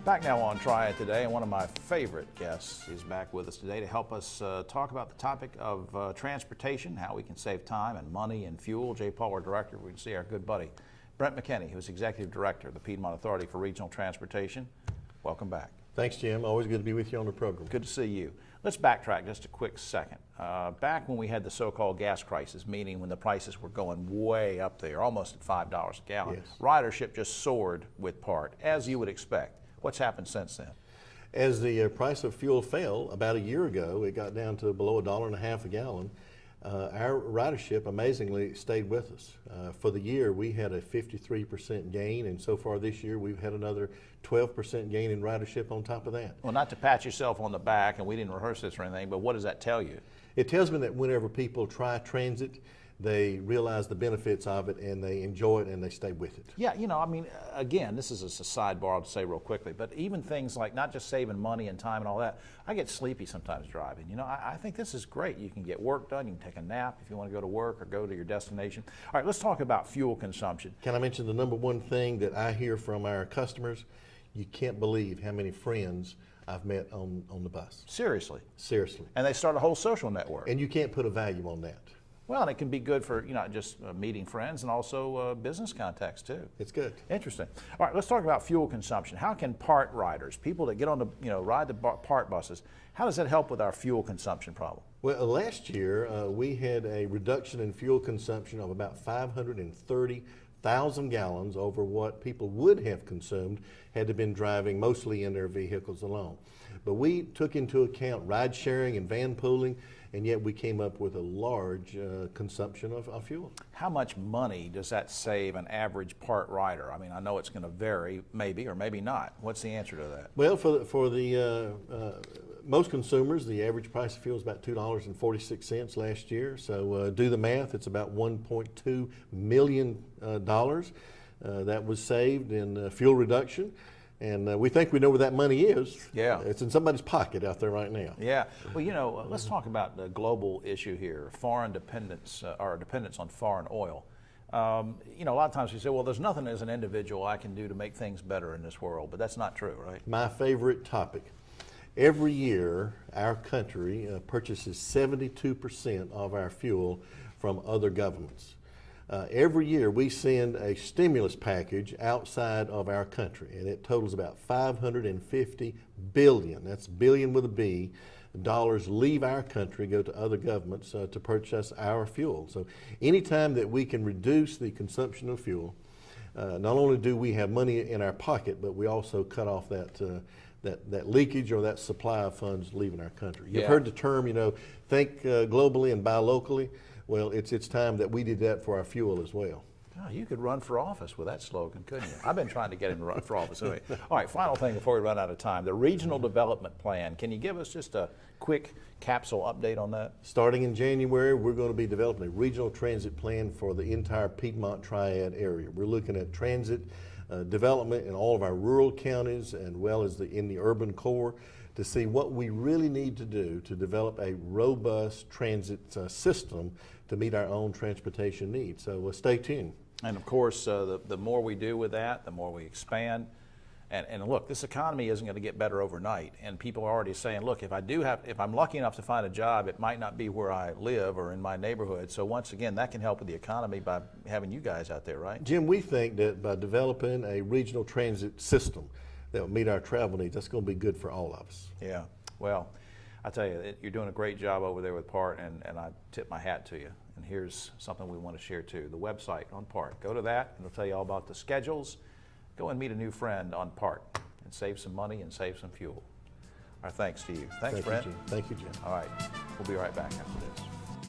Back now on Triad today, and one of my favorite guests is back with us today to help us talk about the topic of transportation, how we can save time and money and fuel. J. Paul, our director, we can see our good buddy, Brent McKinney, who's Executive Director of the Piedmont Authority for Regional Transportation. Welcome back. Thanks, Jim. Always good to be with you on the program. Good to see you. Let's backtrack just a quick second. Back when we had the so-called gas crisis, meaning when the prices were going way up there, almost at $5 a gallon, yes. Ridership just soared with PART, as you would expect. What's happened since then? As the price of fuel fell about a year ago, it got down to below $1.50 a gallon. Our ridership amazingly stayed with us. For the year, we had a 53% gain, and so far this year, we've had another 12% gain in ridership on top of that. Well, not to pat yourself on the back, and we didn't rehearse this or anything, but what does that tell you? It tells me that whenever people try transit, they realize the benefits of it and they enjoy it and they stay with it. Yeah, you know, I mean, again, this is a sidebar to say real quickly, but even things like not just saving money and time and all that, I get sleepy sometimes driving. You know, I think this is great. You can get work done, you can take a nap if you want to go to work or go to your destination. All right, let's talk about fuel consumption. Can I mention the number one thing that I hear from our customers? You can't believe how many friends I've met on the bus. Seriously? Seriously. And they start a whole social network. And you can't put a value on that. Well, and it can be good for, you know, just meeting friends and also business contacts too. It's good. Interesting. All right, let's talk about fuel consumption. How can PART riders, people that get on the, you know, ride the PART buses, how does that help with our fuel consumption problem? Well, last year we had a reduction in fuel consumption of about 530,000 gallons over what people would have consumed had they been driving mostly in their vehicles alone. But we took into account ride sharing and van pooling, and yet we came up with a large consumption of fuel. How much money does that save an average PART rider? I mean, I know it's going to vary, maybe or maybe not. What's the answer to that? Well, for the most consumers, the average price of fuel is about $2.46 last year. So do the math, it's about $1.2 million that was saved in fuel reduction. And we think we know where that money is. Yeah. It's in somebody's pocket out there right now. Yeah. Well, you know, let's talk about the global issue here, foreign dependence, or dependence on foreign oil. You know, a lot of times we say, well, there's nothing as an individual I can do to make things better in this world, but that's not true, right? My favorite topic. Every year, our country purchases 72% of our fuel from other governments. Every year we send a stimulus package outside of our country, and it totals about $550 billion, that's billion with a B, dollars leave our country, go to other governments to purchase our fuel. So anytime that we can reduce the consumption of fuel, not only do we have money in our pocket, but we also cut off that leakage or that supply of funds leaving our country. You've heard the term, you know, think globally and buy locally. Well, it's time that we did that for our fuel as well. Oh, you could run for office with that slogan, couldn't you? I've been trying to get him to run for office anyway. All right, final thing before we run out of time, the regional development plan. Can you give us just a quick capsule update on that? Starting in January, we're going to be developing a regional transit plan for the entire Piedmont Triad area. We're looking at transit development in all of our rural counties and well as in the urban core to see what we really need to do to develop a robust transit system to meet our own transportation needs. So stay tuned. And of course, the more we do with that, the more we expand. And look, this economy isn't going to get better overnight. And people are already saying, look, if I'm lucky enough to find a job, it might not be where I live or in my neighborhood. So once again, that can help with the economy by having you guys out there, right? Jim, we think that by developing a regional transit system that will meet our travel needs, that's going to be good for all of us. Yeah, well, I tell you, you're doing a great job over there with PART, and I tip my hat to you. And here's something we want to share too, the website on PART. Go to that, and it'll tell you all about the schedules. Go and meet a new friend on PART and save some money and save some fuel. Our thanks to you. Thanks, Brent. Thank you, Jim. All right, we'll be right back after this.